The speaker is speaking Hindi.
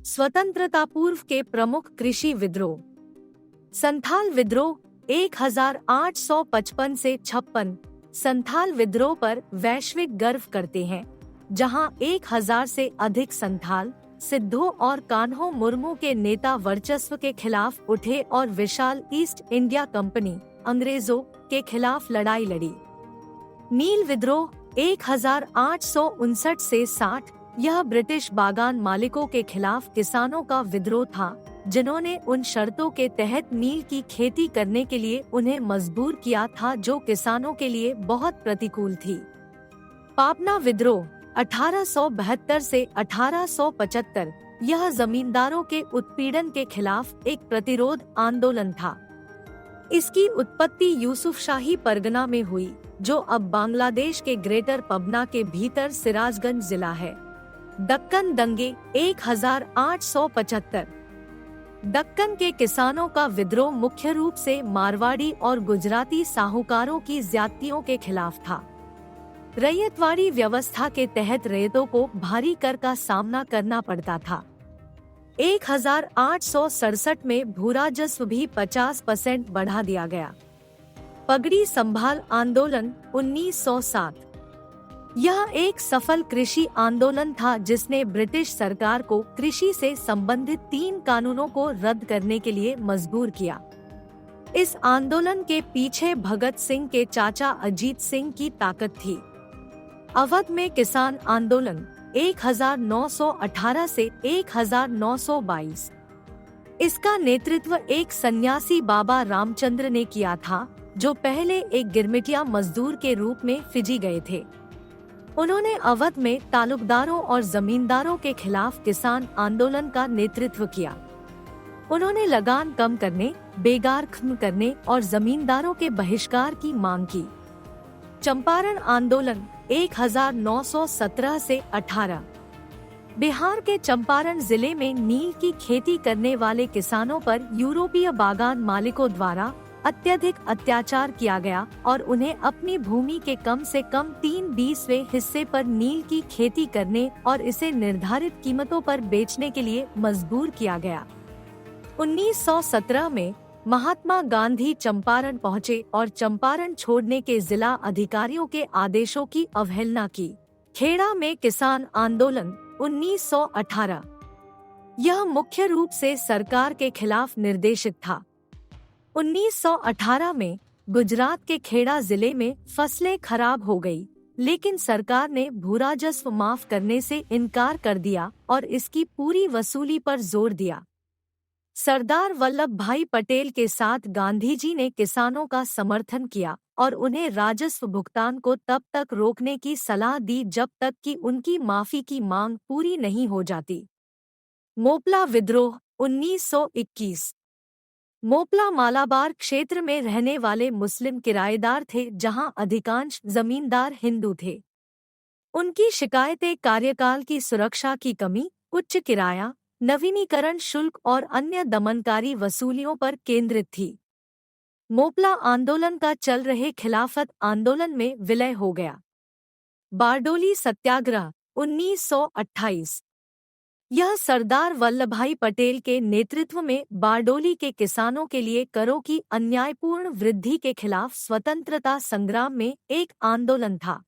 स्वतंत्रता पूर्व के प्रमुख कृषि विद्रोह। संथाल विद्रोह 1855 से 56। संथाल विद्रोह पर वैश्विक गर्व करते हैं, जहां 1000 से अधिक संथाल, सिद्धों और कान्हो मुर्मू के नेता वर्चस्व के खिलाफ उठे और विशाल ईस्ट इंडिया कंपनी अंग्रेजों के खिलाफ लड़ाई लड़ी। नील विद्रोह 1859 से 60। यह ब्रिटिश बागान मालिकों के खिलाफ किसानों का विद्रोह था, जिन्होंने उन शर्तों के तहत नील की खेती करने के लिए उन्हें मजबूर किया था जो किसानों के लिए बहुत प्रतिकूल थी। पापना विद्रोह 1872 से 1875। यह जमींदारों के उत्पीड़न के खिलाफ एक प्रतिरोध आंदोलन था। इसकी उत्पत्ति यूसुफ शाही परगना में हुई, जो अब बांग्लादेश के ग्रेटर पबना के भीतर सिराजगंज जिला है। दक्कन दंगे 1875। दक्कन के किसानों का विद्रोह मुख्य रूप से मारवाड़ी और गुजराती साहूकारों की ज्यादतियों के खिलाफ था। रैयतवाड़ी व्यवस्था के तहत रैयतों को भारी कर का सामना करना पड़ता था। 1867 में भूराजस्व भी 50% बढ़ा दिया गया। पगड़ी संभाल आंदोलन 1907। यह एक सफल कृषि आंदोलन था जिसने ब्रिटिश सरकार को कृषि से संबंधित 3 कानूनों को रद्द करने के लिए मजबूर किया। इस आंदोलन के पीछे भगत सिंह के चाचा अजीत सिंह की ताकत थी। अवध में किसान आंदोलन 1918 से 1922। इसका नेतृत्व एक सन्यासी बाबा रामचंद्र ने किया था, जो पहले एक गिरमिटिया मजदूर के रूप में फिजी गए थे। उन्होंने अवध में तालुकदारों और जमींदारों के खिलाफ किसान आंदोलन का नेतृत्व किया। उन्होंने लगान कम करने, बेगार खत्म करने और जमींदारों के बहिष्कार की मांग की। चंपारण आंदोलन 1917 से 18। बिहार के चंपारण जिले में नील की खेती करने वाले किसानों पर यूरोपीय बागान मालिकों द्वारा अत्यधिक अत्याचार किया गया और उन्हें अपनी भूमि के कम से कम 3/20 हिस्से पर नील की खेती करने और इसे निर्धारित कीमतों पर बेचने के लिए मजबूर किया गया। 1917 में महात्मा गांधी चंपारण पहुंचे और चंपारण छोड़ने के जिला अधिकारियों के आदेशों की अवहेलना की। खेड़ा में किसान आंदोलन 1918। यह मुख्य रूप से सरकार के खिलाफ निर्देशित था। 1918 में गुजरात के खेड़ा जिले में फसलें खराब हो गई, लेकिन सरकार ने भूराजस्व माफ करने से इनकार कर दिया और इसकी पूरी वसूली पर जोर दिया। सरदार वल्लभ भाई पटेल के साथ गांधी जी ने किसानों का समर्थन किया और उन्हें राजस्व भुगतान को तब तक रोकने की सलाह दी जब तक कि उनकी माफी की मांग पूरी नहीं हो जाती। मोपला विद्रोह 1921। मोपला मालाबार क्षेत्र में रहने वाले मुस्लिम किराएदार थे, जहां अधिकांश जमींदार हिंदू थे। उनकी शिकायतें कार्यकाल की सुरक्षा की कमी, उच्च किराया, नवीनीकरण शुल्क और अन्य दमनकारी वसूलियों पर केंद्रित थी। मोपला आंदोलन का चल रहे खिलाफत आंदोलन में विलय हो गया। बारडोली सत्याग्रह 1928। यह सरदार वल्लभभाई पटेल के नेतृत्व में बारडोली के किसानों के लिए करों की अन्यायपूर्ण वृद्धि के खिलाफ स्वतंत्रता संग्राम में एक आंदोलन था।